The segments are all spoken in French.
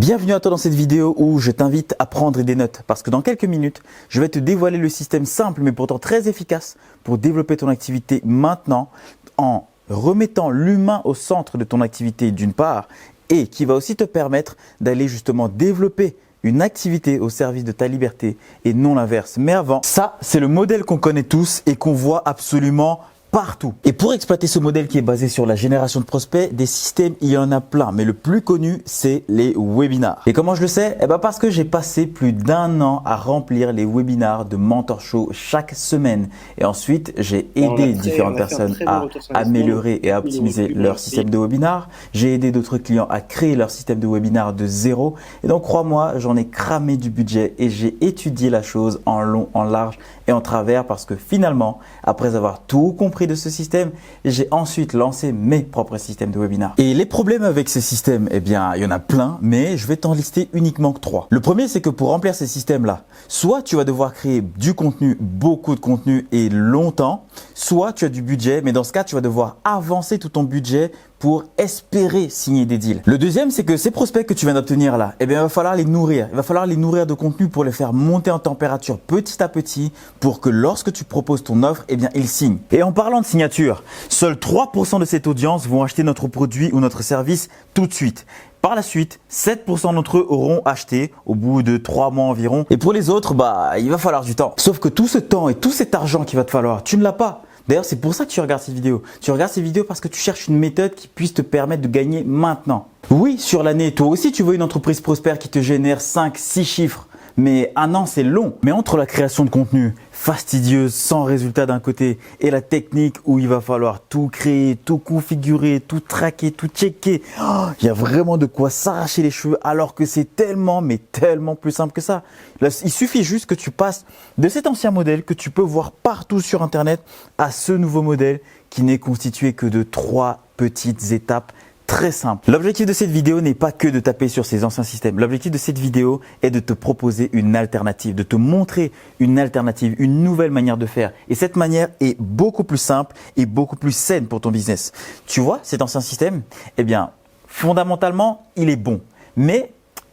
Bienvenue à toi dans cette vidéo où je t'invite à prendre des notes parce que dans quelques minutes, je vais te dévoiler le système simple mais pourtant très efficace pour développer ton activité maintenant en remettant l'humain au centre de ton activité d'une part et qui va aussi te permettre d'aller justement développer une activité au service de ta liberté et non l'inverse. Mais avant, ça c'est le modèle qu'on connaît tous et qu'on voit absolument partout. Et pour exploiter ce modèle qui est basé sur la génération de prospects, des systèmes, il y en a plein. Mais le plus connu, c'est les webinars. Et comment je le sais? Parce que j'ai passé plus d'1 an à remplir les webinars de Mentor Show chaque semaine. Et ensuite, j'ai aidé différentes personnes à améliorer et à optimiser leur système de webinar. J'ai aidé d'autres clients à créer leur système de webinar de zéro. Et donc, crois-moi, j'en ai cramé du budget et j'ai étudié la chose en long, en large et en travers parce que finalement, après avoir tout compris de ce système, j'ai ensuite lancé mes propres systèmes de webinaire. Et les problèmes avec ces systèmes, il y en a plein, mais je vais t'en lister uniquement que 3. Le premier, c'est que pour remplir ces systèmes-là, soit tu vas devoir créer du contenu, beaucoup de contenu et longtemps, soit tu as du budget, mais dans ce cas, tu vas devoir avancer tout ton budget pour espérer signer des deals. Le deuxième, c'est que ces prospects que tu viens d'obtenir là, il va falloir les nourrir. Il va falloir les nourrir de contenu pour les faire monter en température petit à petit pour que lorsque tu proposes ton offre, ils signent. Et en parlant de signature, seuls 3% de cette audience vont acheter notre produit ou notre service tout de suite. Par la suite, 7% d'entre eux auront acheté au bout de 3 mois environ. Et pour les autres, il va falloir du temps. Sauf que tout ce temps et tout cet argent qu'il va te falloir, tu ne l'as pas. D'ailleurs, c'est pour ça que tu regardes ces vidéos. Tu regardes ces vidéos parce que tu cherches une méthode qui puisse te permettre de gagner maintenant. Oui, sur l'année, toi aussi, tu veux une entreprise prospère qui te génère 5, 6 chiffres. Mais 1 an, c'est long. Mais entre la création de contenu fastidieuse, sans résultat d'un côté, et la technique où il va falloir tout créer, tout configurer, tout traquer, tout checker, il y a vraiment de quoi s'arracher les cheveux alors que c'est tellement, mais tellement plus simple que ça. Là, il suffit juste que tu passes de cet ancien modèle que tu peux voir partout sur Internet à ce nouveau modèle qui n'est constitué que de 3 petites étapes très simple. L'objectif de cette vidéo n'est pas que de taper sur ces anciens systèmes. L'objectif de cette vidéo est de te proposer une alternative, de te montrer une alternative, une nouvelle manière de faire. Et cette manière est beaucoup plus simple et beaucoup plus saine pour ton business. Tu vois, cet ancien système, fondamentalement, il est bon. Mais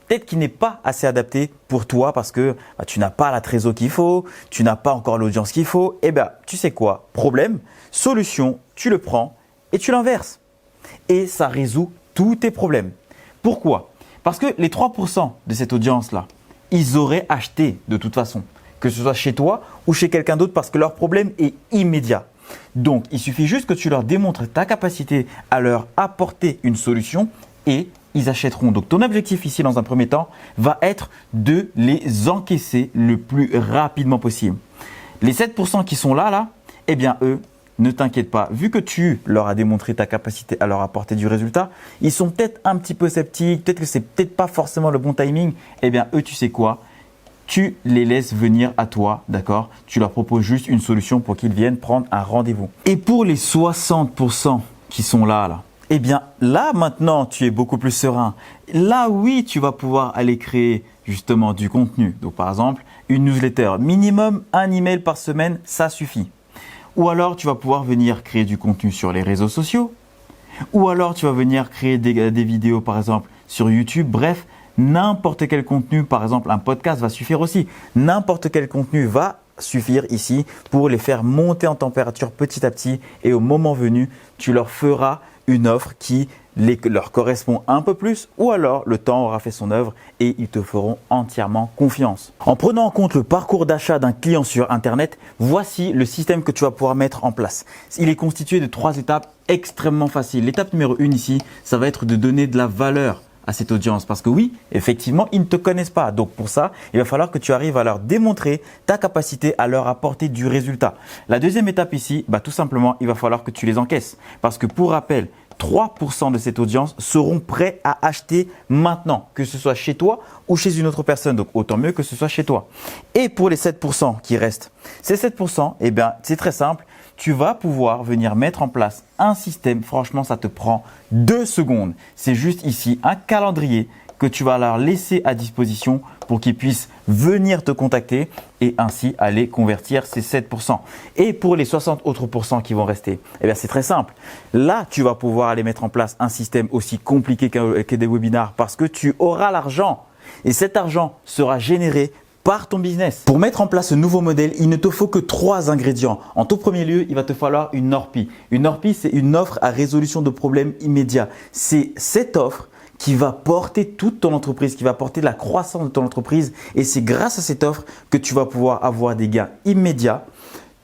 peut-être qu'il n'est pas assez adapté pour toi parce que tu n'as pas la trésor qu'il faut, tu n'as pas encore l'audience qu'il faut. Tu sais quoi? Problème, solution, tu le prends et tu l'inverses. Et ça résout tous tes problèmes. Pourquoi? Parce que les 3% de cette audience-là, ils auraient acheté de toute façon, que ce soit chez toi ou chez quelqu'un d'autre parce que leur problème est immédiat. Donc, il suffit juste que tu leur démontres ta capacité à leur apporter une solution et ils achèteront. Donc, ton objectif ici, dans un premier temps, va être de les encaisser le plus rapidement possible. Les 7% qui sont là, eux, ne t'inquiète pas, vu que tu leur as démontré ta capacité à leur apporter du résultat, ils sont peut-être un petit peu sceptiques, peut-être que c'est peut-être pas forcément le bon timing. Eux, tu sais quoi? Tu les laisses venir à toi, d'accord? Tu leur proposes juste une solution pour qu'ils viennent prendre un rendez-vous. Et pour les 60% qui sont là, là maintenant, tu es beaucoup plus serein. Là, oui, tu vas pouvoir aller créer justement du contenu. Donc, par exemple, une newsletter. Minimum 1 email par semaine, ça suffit. Ou alors, tu vas pouvoir venir créer du contenu sur les réseaux sociaux. Ou alors, tu vas venir créer des vidéos, par exemple, sur YouTube. Bref, n'importe quel contenu, par exemple, un podcast va suffire aussi. N'importe quel contenu va suffire ici pour les faire monter en température petit à petit. Et au moment venu, tu leur feras une offre qui leur correspond un peu plus ou alors le temps aura fait son œuvre et ils te feront entièrement confiance. En prenant en compte le parcours d'achat d'un client sur Internet, voici le système que tu vas pouvoir mettre en place. Il est constitué de 3 étapes extrêmement faciles. L'étape numéro 1 ici, ça va être de donner de la valeur à cette audience parce que oui, effectivement, ils ne te connaissent pas. Donc pour ça, il va falloir que tu arrives à leur démontrer ta capacité à leur apporter du résultat. La deuxième étape ici, tout simplement, il va falloir que tu les encaisses parce que pour rappel, 3% de cette audience seront prêts à acheter maintenant, que ce soit chez toi ou chez une autre personne. Donc, autant mieux que ce soit chez toi. Et pour les 7% qui restent, ces 7%, c'est très simple. Tu vas pouvoir venir mettre en place un système. Franchement, ça te prend 2 secondes. C'est juste ici un calendrier que tu vas leur laisser à disposition pour qu'ils puissent venir te contacter et ainsi aller convertir ces 7%. Et pour les 60 autres pourcents qui vont rester, eh bien c'est très simple. Là, tu vas pouvoir aller mettre en place un système aussi compliqué que des webinars parce que tu auras l'argent et cet argent sera généré par ton business. Pour mettre en place ce nouveau modèle, il ne te faut que 3 ingrédients. En tout premier lieu, il va te falloir une ORPI. Une ORPI, c'est une offre à résolution de problèmes immédiats. C'est cette offre qui va porter toute ton entreprise, qui va porter la croissance de ton entreprise. Et c'est grâce à cette offre que tu vas pouvoir avoir des gains immédiats,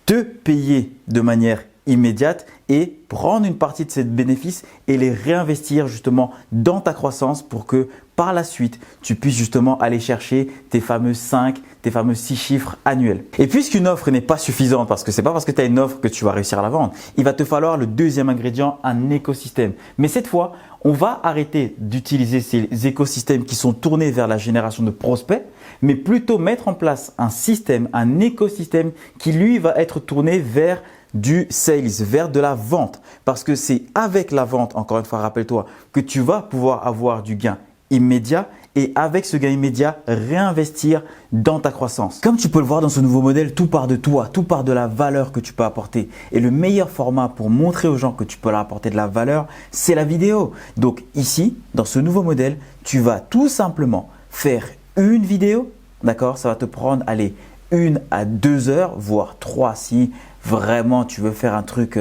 te payer de manière immédiate et prendre une partie de ces bénéfices et les réinvestir justement dans ta croissance pour que par la suite, tu puisses justement aller chercher tes fameux 5, tes fameux 6 chiffres annuels. Et puisqu'une offre n'est pas suffisante, parce que ce n'est pas parce que tu as une offre que tu vas réussir à la vendre, il va te falloir le deuxième ingrédient, un écosystème. Mais cette fois, on va arrêter d'utiliser ces écosystèmes qui sont tournés vers la génération de prospects, mais plutôt mettre en place un système, un écosystème qui lui va être tourné vers du sales, vers de la vente. Parce que c'est avec la vente, encore une fois, rappelle-toi, que tu vas pouvoir avoir du gain immédiat et avec ce gain immédiat, réinvestir dans ta croissance. Comme tu peux le voir dans ce nouveau modèle, tout part de toi, tout part de la valeur que tu peux apporter. Et le meilleur format pour montrer aux gens que tu peux leur apporter de la valeur, c'est la vidéo. Donc ici, dans ce nouveau modèle, tu vas tout simplement faire une vidéo, d'accord? Ça va te prendre, allez, 1 à 2 heures, voire 3 si vraiment tu veux faire un truc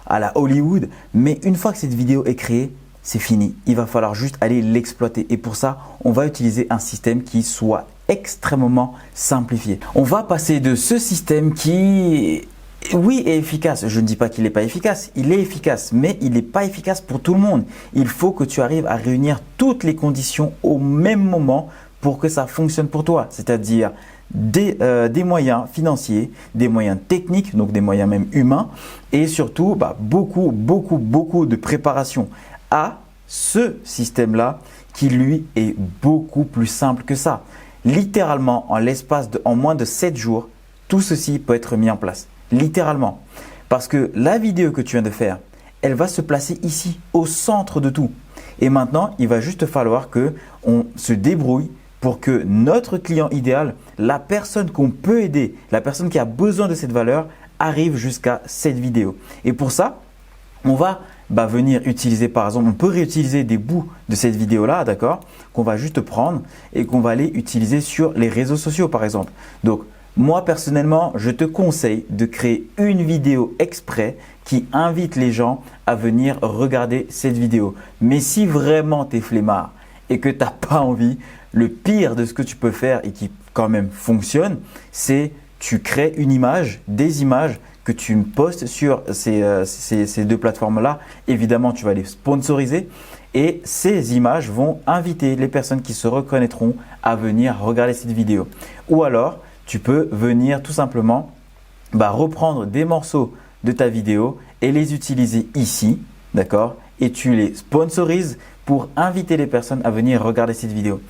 à la Hollywood. Mais une fois que cette vidéo est créée, c'est fini. Il va falloir juste aller l'exploiter. Et pour ça, on va utiliser un système qui soit extrêmement simplifié. On va passer de ce système qui, oui, est efficace. Je ne dis pas qu'il n'est pas efficace. Il est efficace, mais il n'est pas efficace pour tout le monde. Il faut que tu arrives à réunir toutes les conditions au même moment pour que ça fonctionne pour toi. C'est-à-dire des moyens financiers, des moyens techniques, donc des moyens même humains et surtout beaucoup de préparation à ce système-là qui lui est beaucoup plus simple que ça. Littéralement, en moins de 7 jours, tout ceci peut être mis en place. Littéralement. Parce que la vidéo que tu viens de faire, elle va se placer ici, au centre de tout. Et maintenant, il va juste falloir qu'on se débrouille pour que notre client idéal, la personne qu'on peut aider, la personne qui a besoin de cette valeur, arrive jusqu'à cette vidéo. Et pour ça, on va venir utiliser, par exemple, on peut réutiliser des bouts de cette vidéo-là, d'accord, qu'on va juste prendre et qu'on va aller utiliser sur les réseaux sociaux, par exemple. Donc, moi, personnellement, je te conseille de créer une vidéo exprès qui invite les gens à venir regarder cette vidéo. Mais si vraiment tu es flemmard et que tu n'as pas envie, le pire de ce que tu peux faire et qui quand même fonctionne, c'est tu crées une image, des images que tu postes sur ces 2 plateformes-là. Évidemment, tu vas les sponsoriser et ces images vont inviter les personnes qui se reconnaîtront à venir regarder cette vidéo. Ou alors, tu peux venir tout simplement reprendre des morceaux de ta vidéo et les utiliser ici, d'accord? Et tu les sponsorises pour inviter les personnes à venir regarder cette vidéo.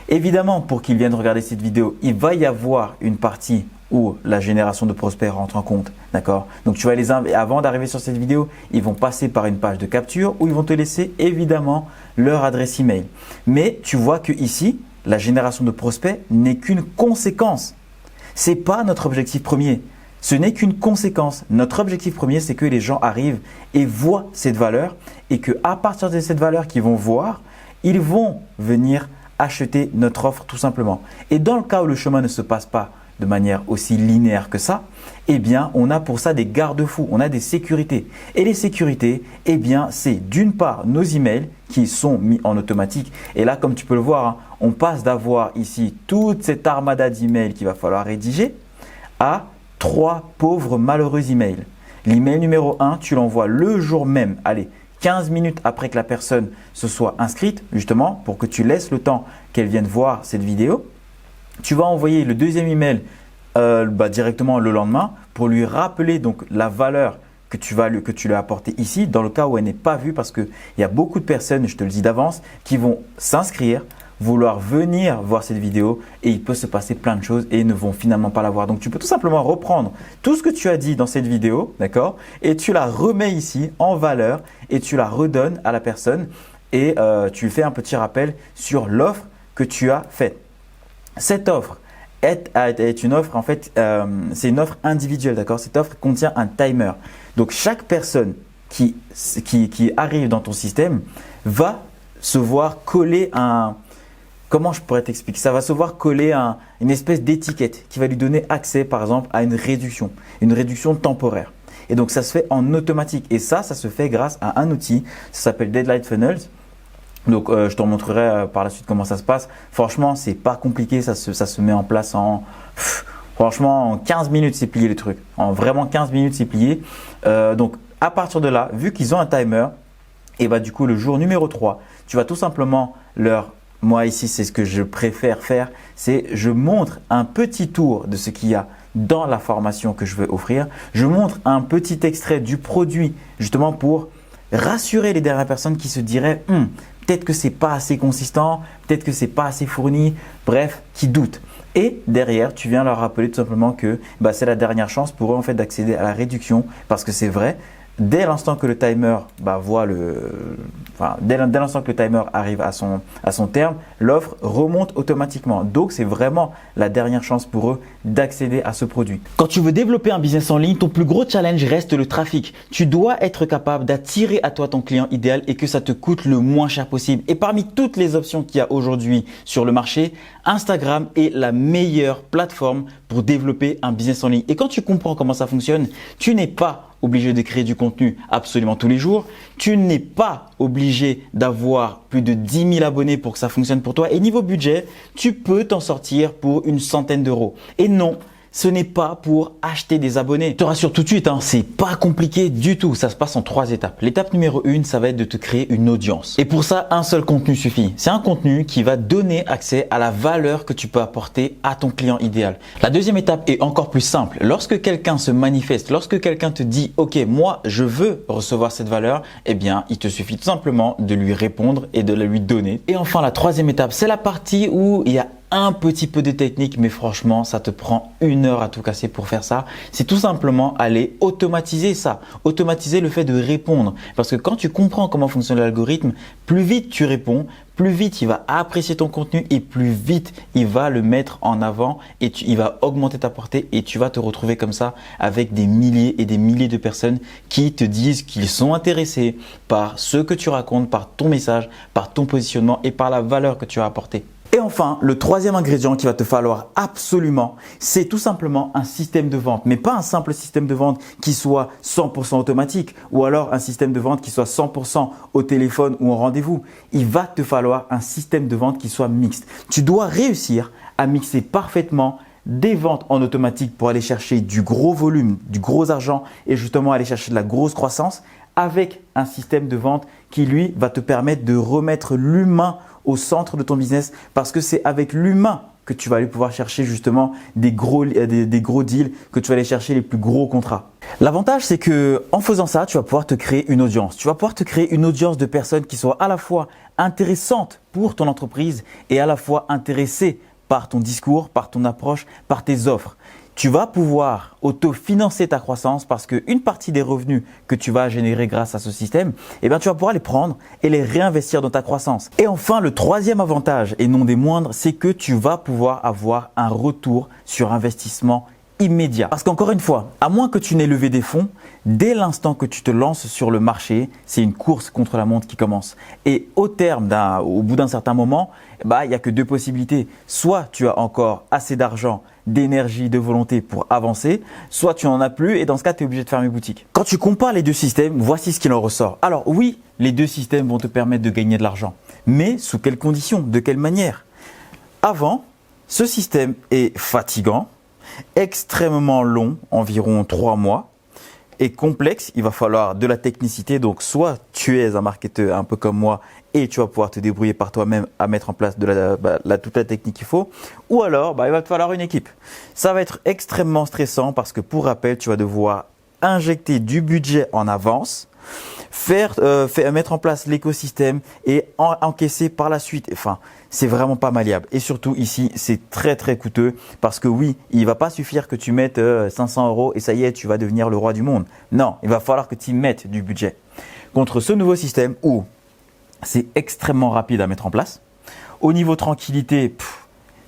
Évidemment, pour qu'ils viennent regarder cette vidéo, il va y avoir une partie où la génération de prospects rentre en compte, d'accord? Donc, tu vas les inviter, avant d'arriver sur cette vidéo, ils vont passer par une page de capture où ils vont te laisser évidemment leur adresse email. Mais tu vois que ici, la génération de prospects n'est qu'une conséquence. Ce n'est pas notre objectif premier. Ce n'est qu'une conséquence. Notre objectif premier, c'est que les gens arrivent et voient cette valeur et qu'à partir de cette valeur qu'ils vont voir, ils vont venir acheter notre offre tout simplement. Et dans le cas où le chemin ne se passe pas de manière aussi linéaire que ça, eh bien, on a pour ça des garde-fous, on a des sécurités. Et les sécurités, eh bien, c'est d'une part nos emails qui sont mis en automatique. Et là, comme tu peux le voir, hein, on passe d'avoir ici toute cette armada d'emails qu'il va falloir rédiger à 3 pauvres malheureux emails. L'email numéro 1, tu l'envoies le jour même. Allez, 15 minutes après que la personne se soit inscrite, justement, pour que tu laisses le temps qu'elle vienne voir cette vidéo. Tu vas envoyer le deuxième email directement le lendemain pour lui rappeler donc la valeur que tu lui as apportée ici, dans le cas où elle n'est pas vue, parce qu'il y a beaucoup de personnes, je te le dis d'avance, qui vont s'inscrire, vouloir venir voir cette vidéo et il peut se passer plein de choses et ils ne vont finalement pas la voir. Donc, tu peux tout simplement reprendre tout ce que tu as dit dans cette vidéo, d'accord, et tu la remets ici en valeur et tu la redonnes à la personne. et tu fais un petit rappel sur l'offre que tu as faite. Cette offre est une offre, en fait, c'est une offre individuelle, d'accord? Cette offre contient un timer. Donc, chaque personne qui arrive dans ton système va se voir coller comment je pourrais t'expliquer? Ça va se voir coller une espèce d'étiquette qui va lui donner accès, par exemple, à une réduction temporaire. Et donc, ça se fait en automatique. Et ça se fait grâce à un outil. Ça s'appelle Deadline Funnels. Donc, je te montrerai par la suite comment ça se passe. Franchement, c'est pas compliqué. Ça se met en place franchement, en 15 minutes, c'est plié le truc. En vraiment 15 minutes, c'est plié. Donc, à partir de là, vu qu'ils ont un timer, et bah du coup, le jour numéro 3, tu vas tout simplement moi ici, c'est ce que je préfère faire, c'est je montre un petit tour de ce qu'il y a dans la formation que je veux offrir. Je montre un petit extrait du produit justement pour rassurer les dernières personnes qui se diraient peut-être que c'est pas assez consistant, peut-être que c'est pas assez fourni, bref, qui doutent. Et derrière, tu viens leur rappeler tout simplement que c'est la dernière chance pour eux en fait d'accéder à la réduction parce que c'est vrai. Dès l'instant que le timer dès l'instant que le timer arrive à son terme, l'offre remonte automatiquement. Donc, c'est vraiment la dernière chance pour eux d'accéder à ce produit. Quand tu veux développer un business en ligne, ton plus gros challenge reste le trafic. Tu dois être capable d'attirer à toi ton client idéal et que ça te coûte le moins cher possible. Et parmi toutes les options qu'il y a aujourd'hui sur le marché, Instagram est la meilleure plateforme pour développer un business en ligne. Et quand tu comprends comment ça fonctionne, tu n'es pas obligé de créer du contenu absolument tous les jours. Tu n'es pas obligé d'avoir plus de 10 000 abonnés pour que ça fonctionne pour toi. Et niveau budget, tu peux t'en sortir pour une centaine d'euros. Et non, ce n'est pas pour acheter des abonnés. Je te rassure tout de suite, c'est pas compliqué du tout. Ça se passe en 3 étapes. L'étape numéro 1, ça va être de te créer une audience. Et pour ça, un seul contenu suffit. C'est un contenu qui va donner accès à la valeur que tu peux apporter à ton client idéal. La deuxième étape est encore plus simple. Lorsque quelqu'un se manifeste, lorsque quelqu'un te dit « Ok, moi, je veux recevoir cette valeur », eh bien, il te suffit tout simplement de lui répondre et de la lui donner. Et enfin, la troisième étape, c'est la partie où il y a un petit peu de technique, mais franchement, ça te prend 1 heure à tout casser pour faire ça. C'est tout simplement aller automatiser ça, automatiser le fait de répondre. Parce que quand tu comprends comment fonctionne l'algorithme, plus vite tu réponds, plus vite il va apprécier ton contenu et plus vite il va le mettre en avant et il va augmenter ta portée et tu vas te retrouver comme ça avec des milliers et des milliers de personnes qui te disent qu'ils sont intéressés par ce que tu racontes, par ton message, par ton positionnement et par la valeur que tu as apportée. Et enfin, le troisième ingrédient qu'il va te falloir absolument, c'est tout simplement un système de vente. Mais pas un simple système de vente qui soit 100% automatique ou alors un système de vente qui soit 100% au téléphone ou en rendez-vous. Il va te falloir un système de vente qui soit mixte. Tu dois réussir à mixer parfaitement des ventes en automatique pour aller chercher du gros volume, du gros argent et justement aller chercher de la grosse croissance avec un système de vente qui lui va te permettre de remettre l'humain au centre de ton business parce que c'est avec l'humain que tu vas aller pouvoir chercher justement des gros deals, que tu vas aller chercher les plus gros contrats. L'avantage, c'est que en faisant ça, tu vas pouvoir te créer une audience. Tu vas pouvoir te créer une audience de personnes qui soient à la fois intéressantes pour ton entreprise et à la fois intéressées par ton discours, par ton approche, par tes offres. Tu vas pouvoir autofinancer ta croissance parce qu'une partie des revenus que tu vas générer grâce à ce système, tu vas pouvoir les prendre et les réinvestir dans ta croissance. Et enfin, le troisième avantage et non des moindres, c'est que tu vas pouvoir avoir un retour sur investissement immédiat. Parce qu'encore une fois, à moins que tu n'aies levé des fonds, dès l'instant que tu te lances sur le marché, c'est une course contre la montre qui commence. Et au bout d'un certain moment, il n'y a que 2 possibilités. Soit tu as encore assez d'argent, d'énergie, de volonté pour avancer, soit tu n'en as plus et dans ce cas, tu es obligé de fermer boutique. Quand tu compares les 2 systèmes, voici ce qu'il en ressort. Alors oui, les 2 systèmes vont te permettre de gagner de l'argent, mais sous quelles conditions, de quelle manière? Avant, ce système est fatigant, extrêmement long, environ 3 mois, et complexe. Il va falloir de la technicité. Donc, soit tu es un marketeur un peu comme moi et tu vas pouvoir te débrouiller par toi-même à mettre en place toute la technique qu'il faut, ou alors il va te falloir une équipe. Ça va être extrêmement stressant parce que pour rappel, tu vas devoir injecter du budget en avance, mettre en place l'écosystème et encaisser par la suite. Enfin, c'est vraiment pas malléable. Et surtout ici, c'est très très coûteux parce que oui, il va pas suffire que tu mettes 500 € et ça y est, tu vas devenir le roi du monde. Non, il va falloir que tu mettes du budget. Contre ce nouveau système où c'est extrêmement rapide à mettre en place. Au niveau tranquillité,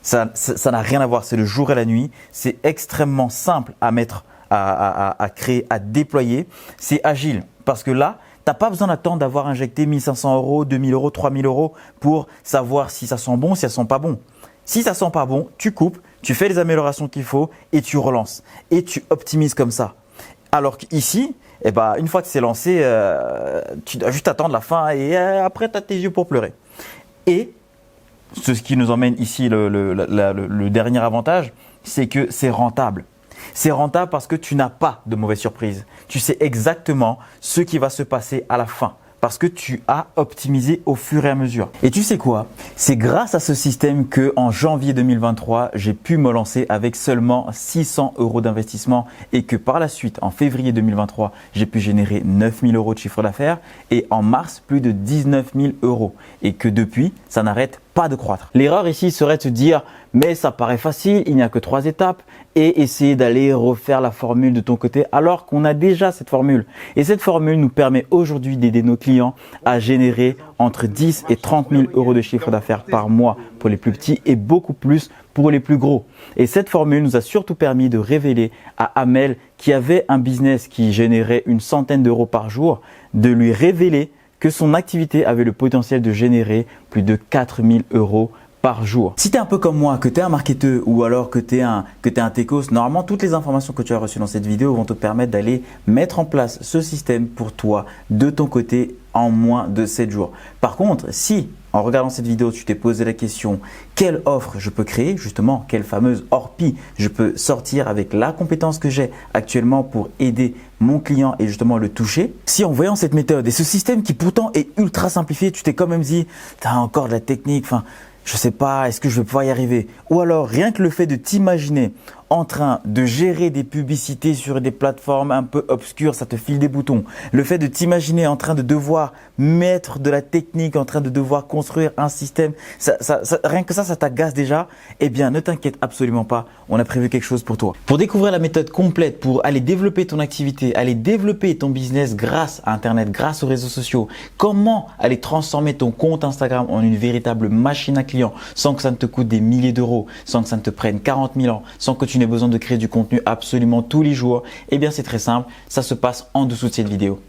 ça n'a rien à voir, c'est le jour et la nuit. C'est extrêmement simple à mettre, à créer, à déployer. C'est agile parce que là, tu n'as pas besoin d'attendre d'avoir injecté 1 500 €, 2 000 €, 3 000 € pour savoir si ça sent bon, si ça sent pas bon. Si ça sent pas bon, tu coupes, tu fais les améliorations qu'il faut et tu relances. Et tu optimises comme ça. Alors qu'ici, eh ben, une fois que c'est lancé, tu dois juste attendre la fin et après, tu as tes yeux pour pleurer. Et ce qui nous emmène ici, le dernier avantage, c'est que c'est rentable. C'est rentable parce que tu n'as pas de mauvaise surprise. Tu sais exactement ce qui va se passer à la fin parce que tu as optimisé au fur et à mesure. Et tu sais quoi? C'est grâce à ce système que en janvier 2023, j'ai pu me lancer avec seulement 600 € d'investissement et que par la suite, en février 2023, j'ai pu générer 9 000 € de chiffre d'affaires et en mars, plus de 19 000 € et que depuis, ça n'arrête pas de croître. L'erreur ici serait de se dire mais ça paraît facile, il n'y a que 3 étapes et essayer d'aller refaire la formule de ton côté alors qu'on a déjà cette formule. Et cette formule nous permet aujourd'hui d'aider nos clients à générer entre 10 et 30 000 € de chiffre d'affaires par mois pour les plus petits et beaucoup plus pour les plus gros. Et cette formule nous a surtout permis de révéler à Amel qui avait un business qui générait une centaine d'euros par jour, de lui révéler que son activité avait le potentiel de générer plus de 4 000 € par jour. Si tu es un peu comme moi, que tu es un marketeur ou alors que tu es un techos, normalement toutes les informations que tu as reçues dans cette vidéo vont te permettre d'aller mettre en place ce système pour toi de ton côté en moins de 7 jours. Par contre, si en regardant cette vidéo, tu t'es posé la question quelle offre je peux créer, justement quelle fameuse ORPI je peux sortir avec la compétence que j'ai actuellement pour aider mon client et justement le toucher. Si en voyant cette méthode et ce système qui pourtant est ultra simplifié, tu t'es quand même dit tu as encore de la technique, enfin je sais pas, est-ce que je vais pouvoir y arriver? Ou alors rien que le fait de t'imaginer en train de gérer des publicités sur des plateformes un peu obscures, ça te file des boutons. Le fait de t'imaginer en train de devoir mettre de la technique, en train de devoir construire un système, rien que ça t'agace déjà. Eh bien, ne t'inquiète absolument pas, on a prévu quelque chose pour toi. Pour découvrir la méthode complète, pour aller développer ton activité, aller développer ton business grâce à Internet, grâce aux réseaux sociaux, comment aller transformer ton compte Instagram en une véritable machine à clients sans que ça ne te coûte des milliers d'euros, sans que ça ne te prenne 40 000 ans, sans que tu n'aies besoin de créer du contenu absolument tous les jours, eh bien c'est très simple, ça se passe en dessous de cette vidéo.